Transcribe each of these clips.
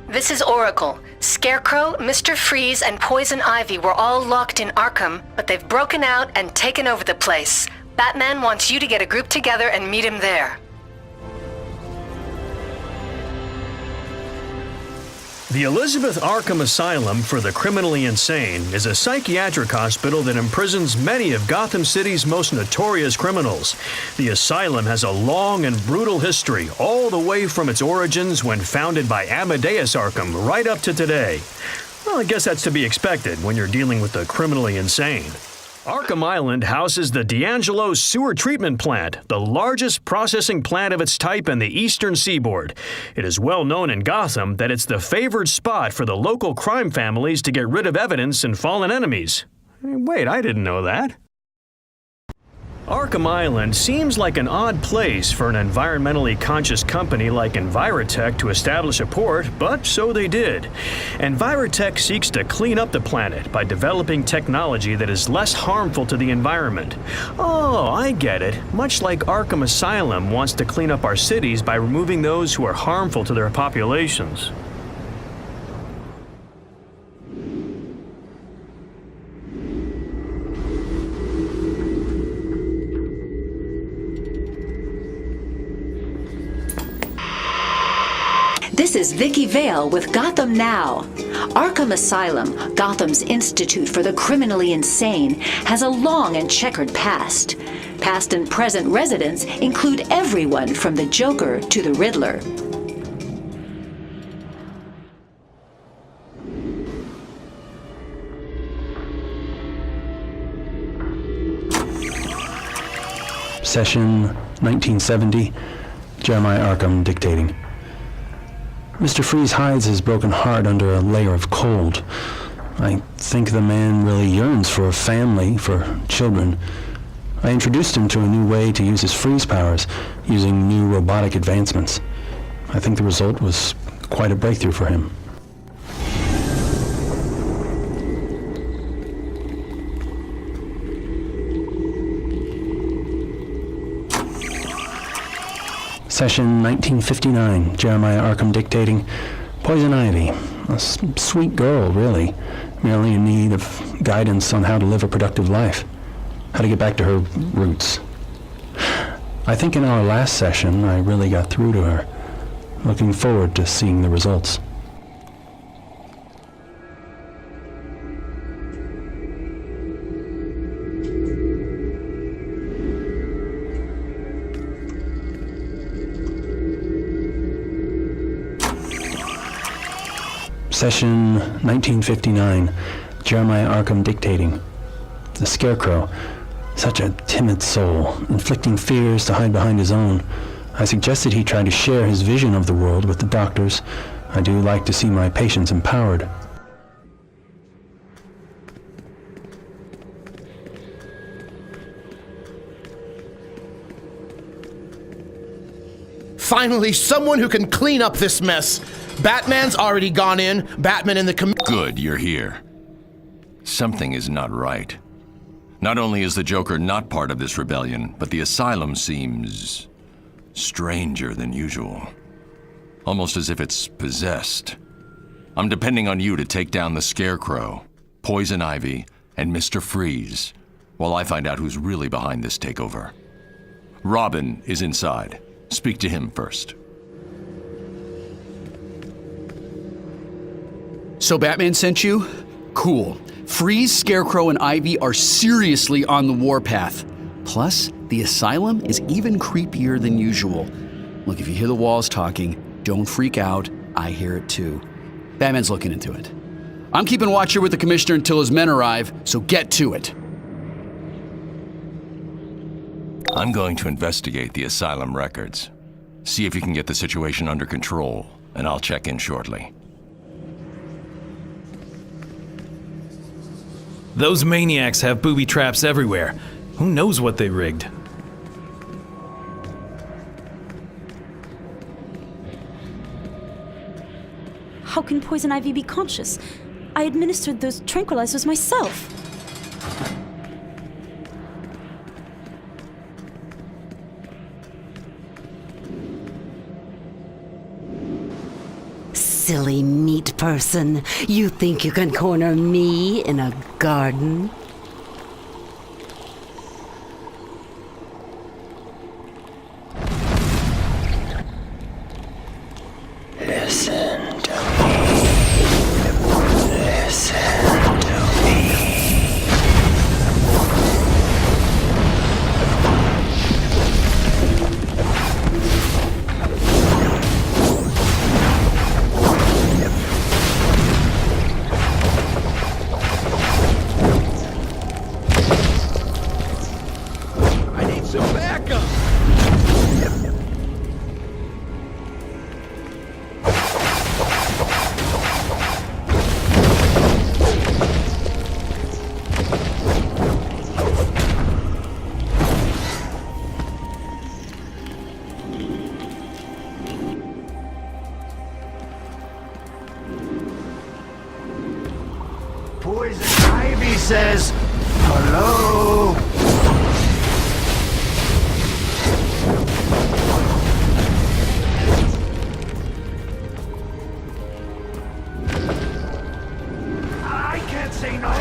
This is Oracle. Scarecrow, Mr. Freeze, and Poison Ivy were all locked in Arkham, but they've broken out and taken over the place. Batman wants you to get a group together and meet him there. The Elizabeth Arkham Asylum for the Criminally Insane is a psychiatric hospital that imprisons many of Gotham City's most notorious criminals. The asylum has a long and brutal history, all the way from its origins when founded by Amadeus Arkham right up to today. Well, I guess that's to be expected when you're dealing with the criminally insane. Arkham Island houses the D'Angelo Sewer Treatment Plant, the largest processing plant of its type in the eastern seaboard. It is well known in Gotham that it's the favored spot for the local crime families to get rid of evidence and fallen enemies. Wait, I didn't know that. Arkham Island seems like an odd place for an environmentally conscious company like Envirotech to establish a port, but so they did. Envirotech seeks to clean up the planet by developing technology that is less harmful to the environment. Oh, I get it. Much like Arkham Asylum wants to clean up our cities by removing those who are harmful to their populations. This is Vicky Vale with Gotham Now. Arkham Asylum, Gotham's Institute for the Criminally Insane, has a long and checkered past. Past and present residents include everyone from the Joker to the Riddler. Session 1970, Jeremiah Arkham dictating. Mr. Freeze hides his broken heart under a layer of cold. I think the man really yearns for a family, for children. I introduced him to a new way to use his freeze powers, using new robotic advancements. I think the result was quite a breakthrough for him. Session 1959, Jeremiah Arkham dictating. Poison Ivy, a sweet girl, really, merely in need of guidance on how to live a productive life, how to get back to her roots. I think in our last session, I really got through to her. Looking forward to seeing the results. Session 1959, Jeremiah Arkham dictating. The Scarecrow, such a timid soul, inflicting fears to hide behind his own. I suggested he try to share his vision of the world with the doctors. I do like to see my patients empowered. Finally, someone who can clean up this mess. Batman's already gone in. Batman and the Good, you're here. Something is not right. Not only is the Joker not part of this rebellion, but the asylum seems stranger than usual. Almost as if it's possessed. I'm depending on you to take down the Scarecrow, Poison Ivy, and Mr. Freeze, while I find out who's really behind this takeover. Robin is inside. Speak to him first. So Batman sent you? Cool. Freeze, Scarecrow, and Ivy are seriously on the warpath. Plus, the asylum is even creepier than usual. Look, if you hear the walls talking, don't freak out. I hear it too. Batman's looking into it. I'm keeping watch here with the Commissioner until his men arrive, so get to it. I'm going to investigate the asylum records. See if you can get the situation under control, and I'll check in shortly. Those maniacs have booby traps everywhere. Who knows what they rigged? How can Poison Ivy be conscious? I administered those tranquilizers myself. silly meat person. You think you can corner me in a garden? Listen to me. Listen to me. I need some backup! Poison Ivy says, hello. I can't say no.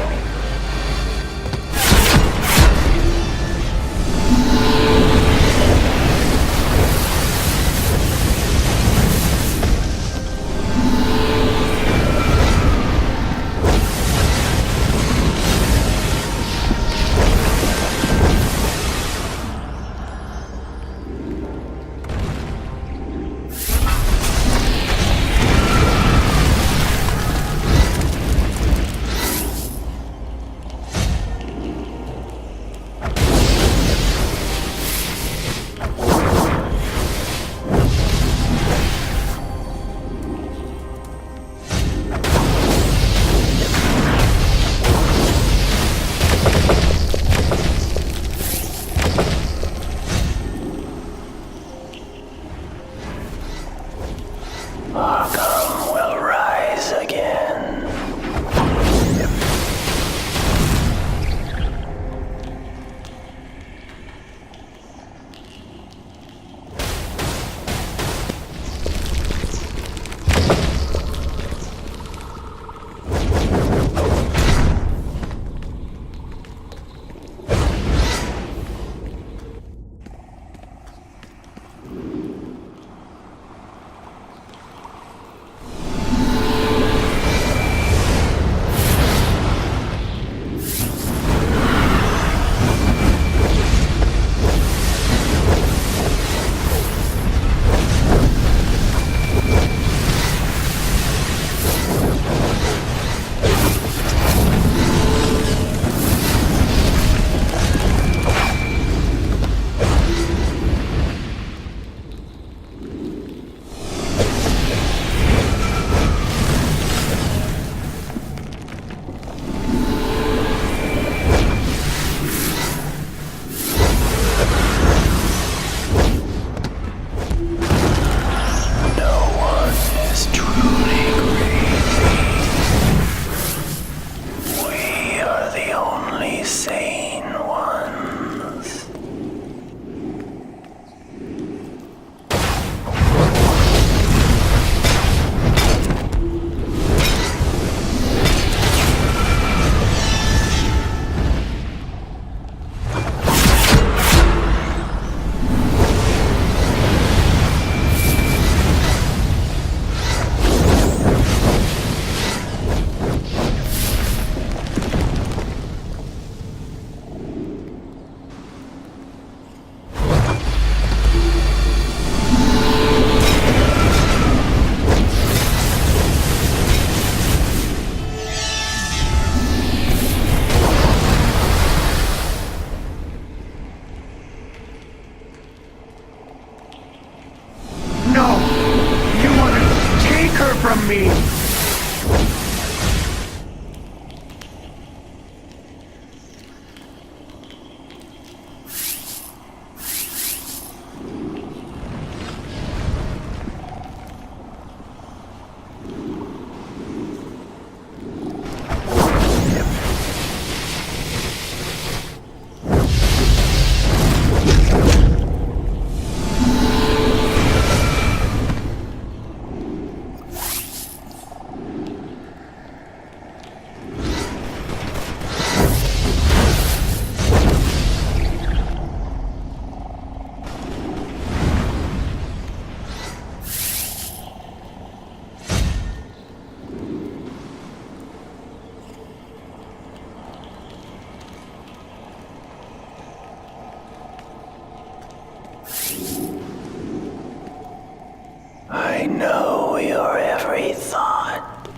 I know your every thought.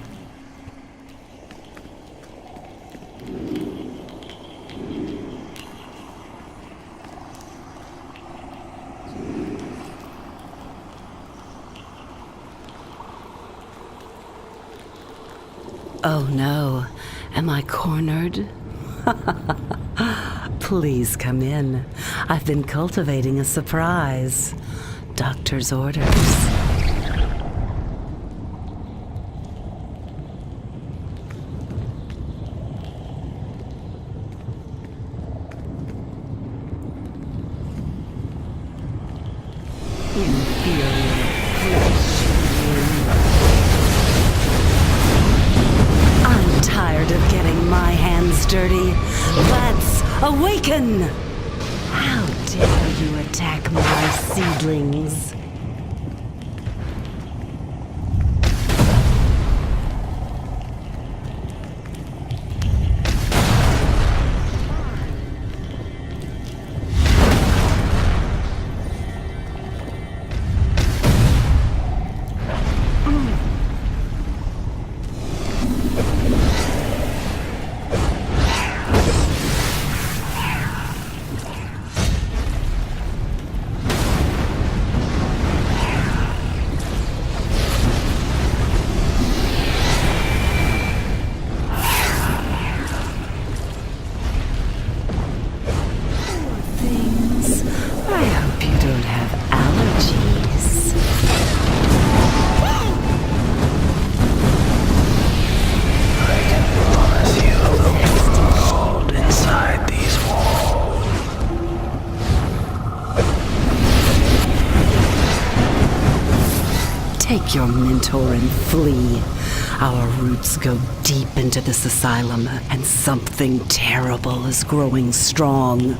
Oh no, am I cornered? Please come in. I've been cultivating a surprise. Doctor's orders. I'm tired of getting my hands dirty. Let's awaken! How dare you attack my seedlings? Take your mentor and flee. Our roots go deep into this asylum, and something terrible is growing strong.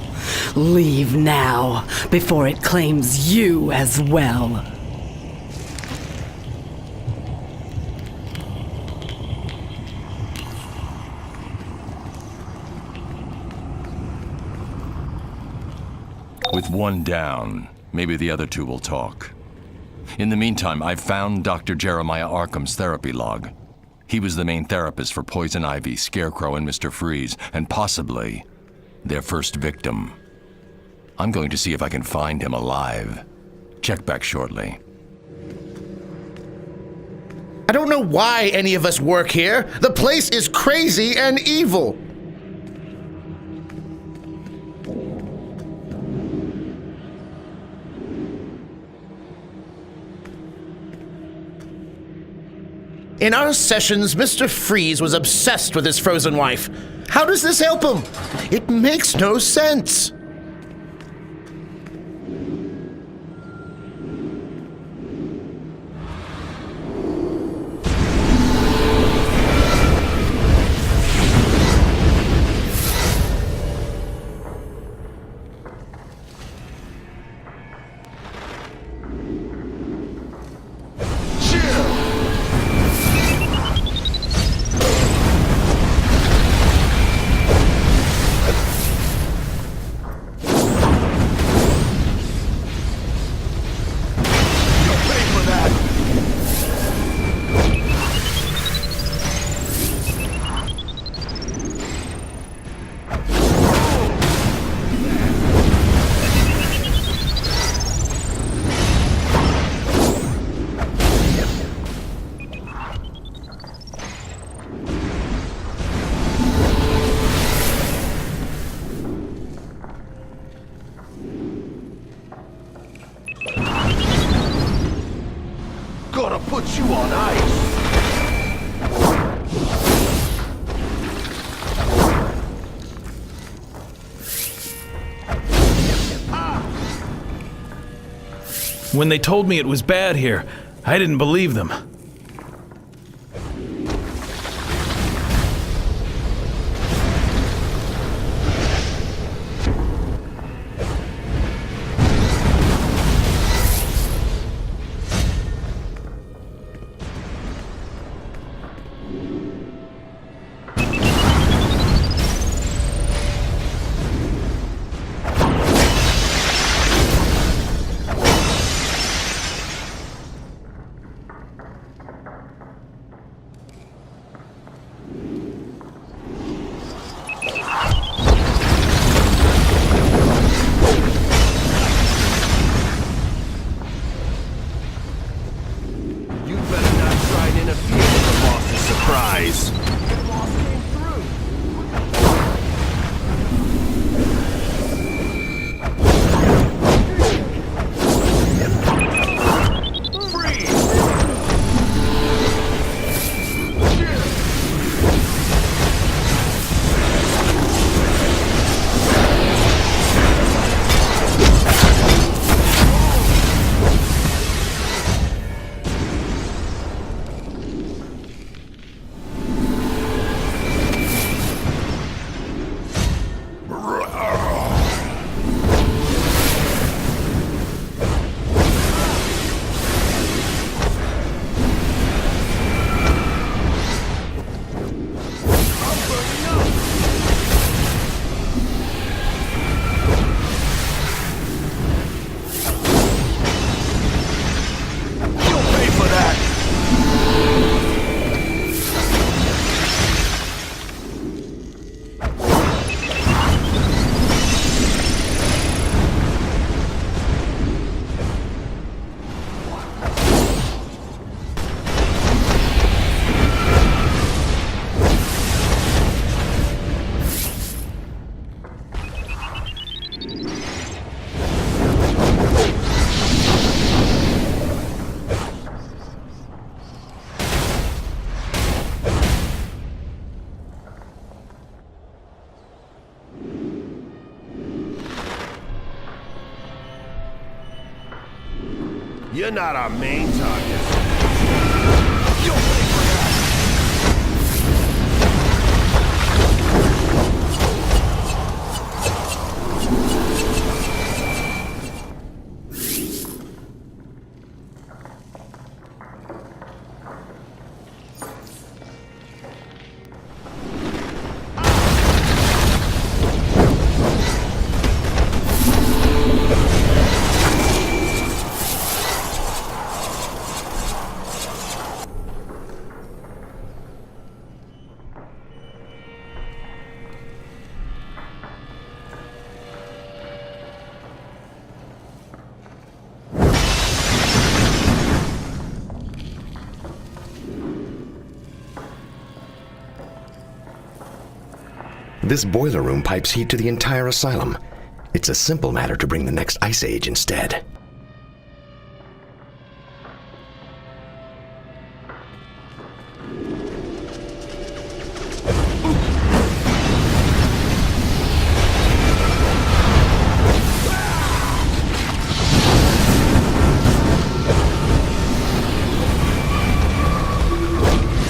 Leave now, before it claims you as well. With one down, maybe the other two will talk. In the meantime, I've found Dr. Jeremiah Arkham's therapy log. He was the main therapist for Poison Ivy, Scarecrow, and Mr. Freeze, and possibly their first victim. I'm going to see if I can find him alive. Check back shortly. I don't know why any of us work here. The place is crazy and evil. In our sessions, Mr. Freeze was obsessed with his frozen wife. How does this help him? It makes no sense. Gotta put you on ice. When they told me it was bad here, I didn't believe them. You're not our main target. This boiler room pipes heat to the entire asylum. It's a simple matter to bring the next ice age instead.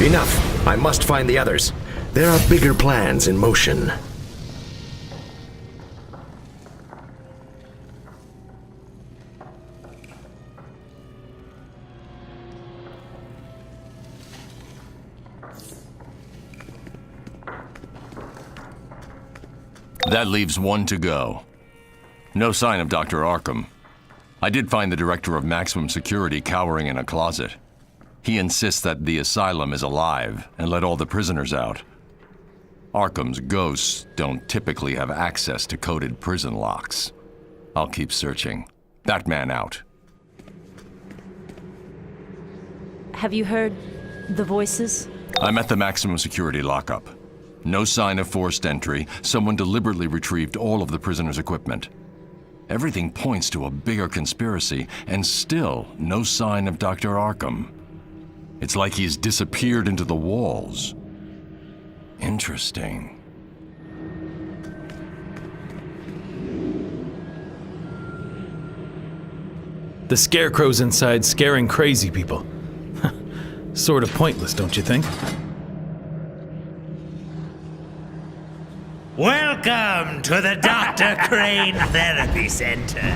Enough! I must find the others. There are bigger plans in motion. That leaves one to go. No sign of Dr. Arkham. I did find the director of maximum security cowering in a closet. He insists that the asylum is alive and let all the prisoners out. Arkham's ghosts don't typically have access to coded prison locks. I'll keep searching. That man out. Have you heard the voices? I'm at the maximum security lockup. No sign of forced entry. Someone deliberately retrieved all of the prisoners' equipment. Everything points to a bigger conspiracy, and still no sign of Dr. Arkham. It's like he's disappeared into the walls. Interesting. The Scarecrow's inside scaring crazy people. Sort of pointless, don't you think? Welcome to the Dr. Crane Therapy Center.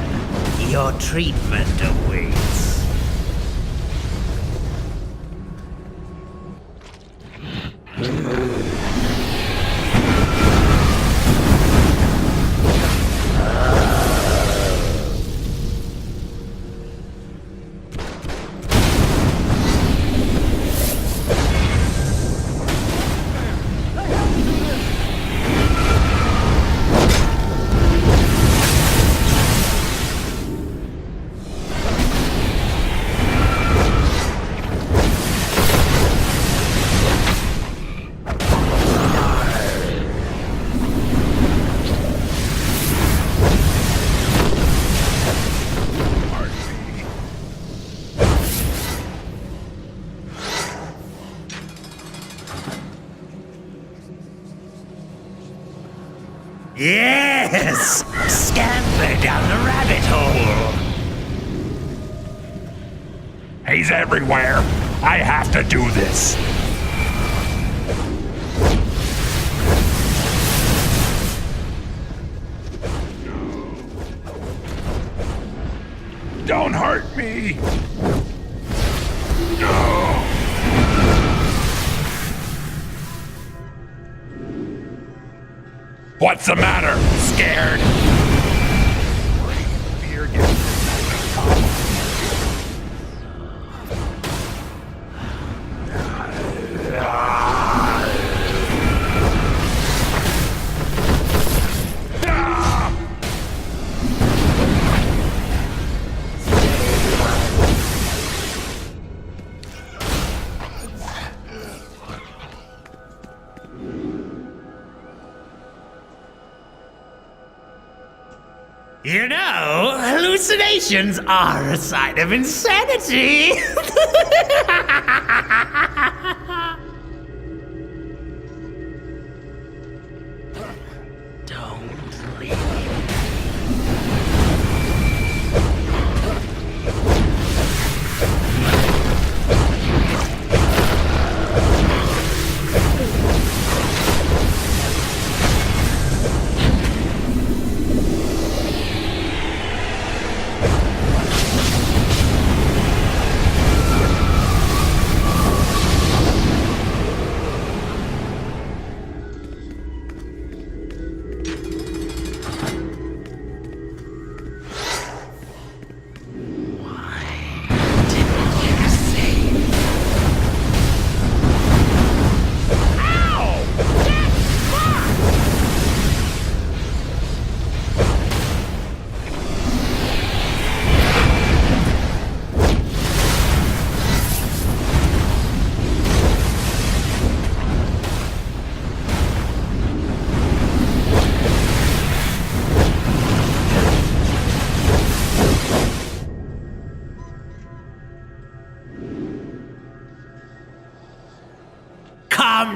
Your treatment awaits. Yes! Scamper down the rabbit hole! He's everywhere! I have to do this! Don't hurt me! No! What's the matter? Scared? Fear You know, hallucinations are a sign of insanity. Don't leave.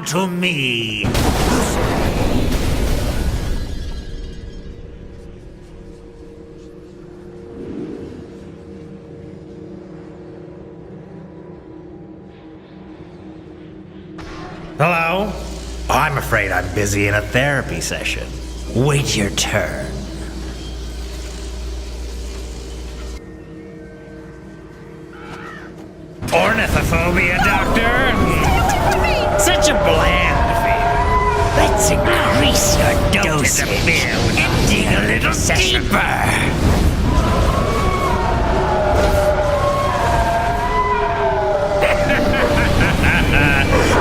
to me. Hello? I'm afraid I'm busy in a therapy session. Wait your turn. Ornithophobia, Doctor? Such a bland fear. Let's increase your dose of fear and dig a little deeper.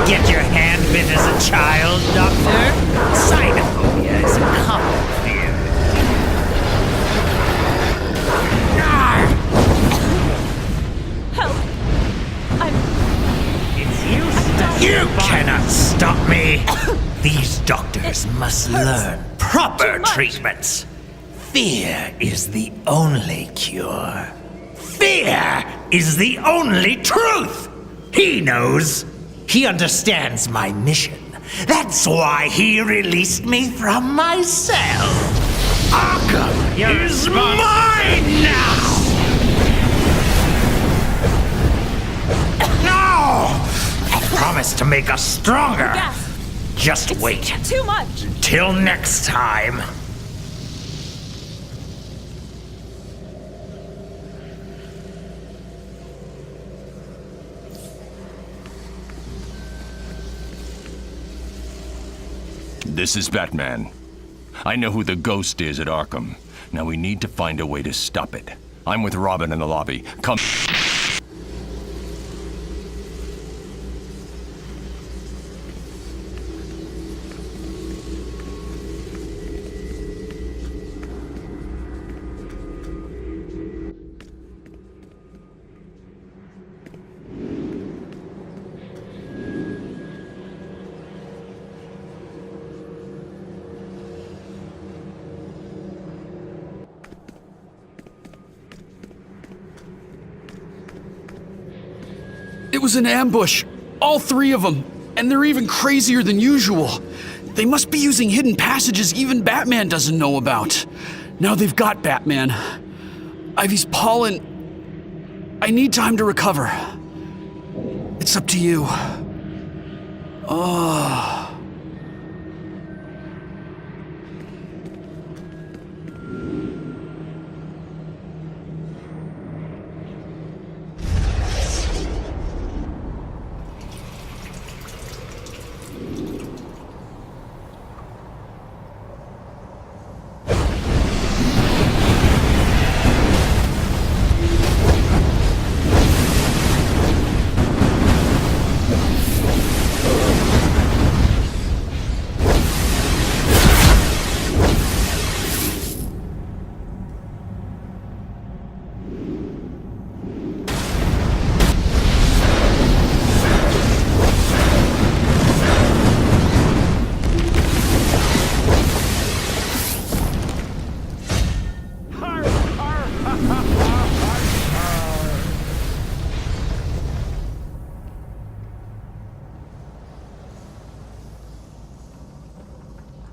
Get your hand bit as a child, Doctor? Cynophobia is a common fear. Help! It's useless. You cannot stop me. These doctors must learn proper treatments. Fear is the only cure. Fear is the only truth. He knows. He understands my mission. That's why he released me from my cell. Arkham is mine now! No! I promise to make us stronger. Just wait. Too much. Till next time. This is Batman. I know who the ghost is at Arkham. Now we need to find a way to stop it. I'm with Robin in the lobby. Come. It was an ambush. All three of them. And they're even crazier than usual. They must be using hidden passages even Batman doesn't know about. Now they've got Batman. Ivy's pollen. I need time to recover. It's up to you.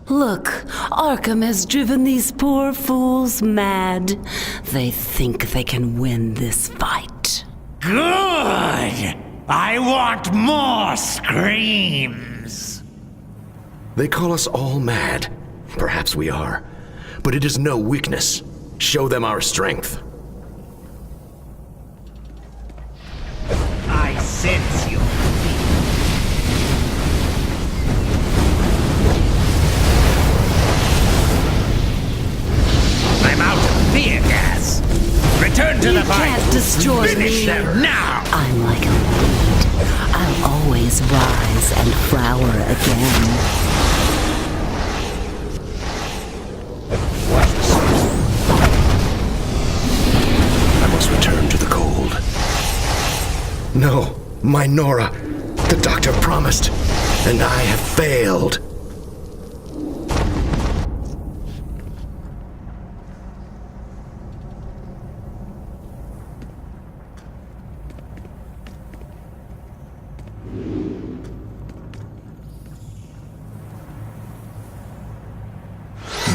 Look, Arkham has driven these poor fools mad. They think they can win this fight. Good! I want more screams! They call us all mad. Perhaps we are. But it is no weakness. Show them our strength. I sense your I'm out of fear gas. Return to the fight. You can't destroy Finish me. them now. I'm like a weed. I'll always rise and flower again. I must return to the cold. No, my Nora. The doctor promised, and I have failed.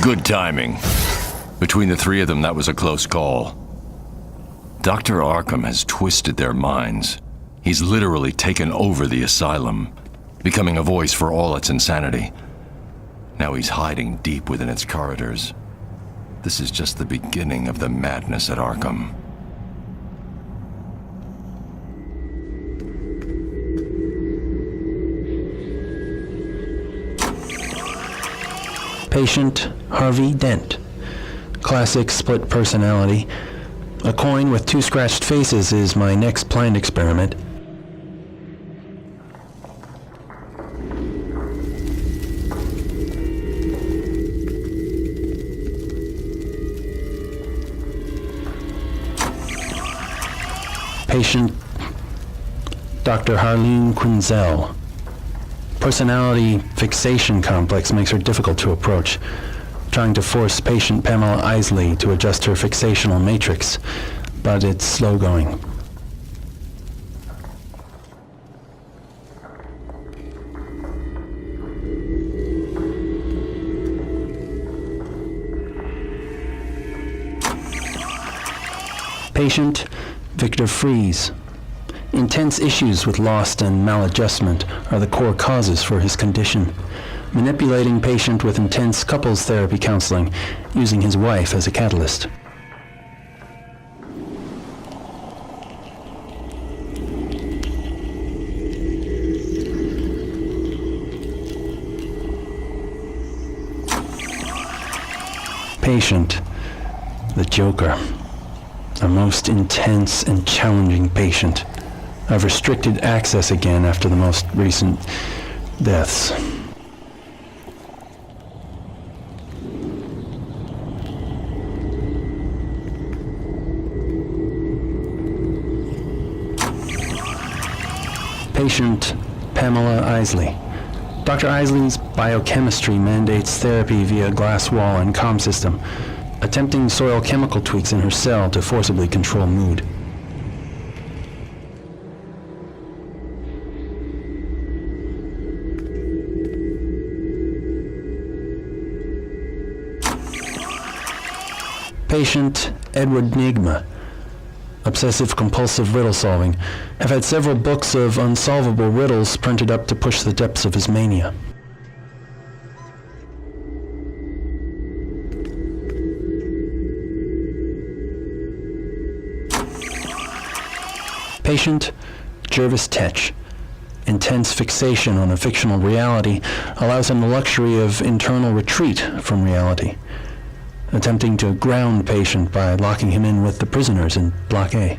Good timing. Between the three of them, that was a close call. Dr. Arkham has twisted their minds. He's literally taken over the asylum, becoming a voice for all its insanity. Now he's hiding deep within its corridors. This is just the beginning of the madness at Arkham. Patient Harvey Dent. Classic split personality. A coin with 2 scratched faces is my next planned experiment. Patient Dr. Harleen Quinzel. Personality fixation complex makes her difficult to approach. Trying to force patient Pamela Isley to adjust her fixational matrix, but it's slow going. Patient Victor Fries. Intense issues with loss and maladjustment are the core causes for his condition. Manipulating patient with intense couples therapy counseling, using his wife as a catalyst. Patient, the Joker. A most intense and challenging patient. I've restricted access again after the most recent deaths. Patient Pamela Isley. Dr. Isley's biochemistry mandates therapy via glass wall and comm system, attempting soil chemical tweaks in her cell to forcibly control mood. Patient Edward Nigma. Obsessive-compulsive riddle solving. Have had several books of unsolvable riddles printed up to push the depths of his mania. Patient Jervis Tetch. Intense fixation on a fictional reality allows him the luxury of internal retreat from reality, attempting to ground patient by locking him in with the prisoners in Block A.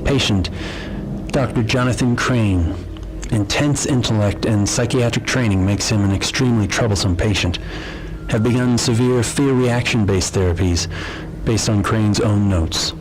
Patient Dr. Jonathan Crane. Intense intellect and psychiatric training makes him an extremely troublesome patient. Have begun severe fear reaction-based therapies based on Crane's own notes.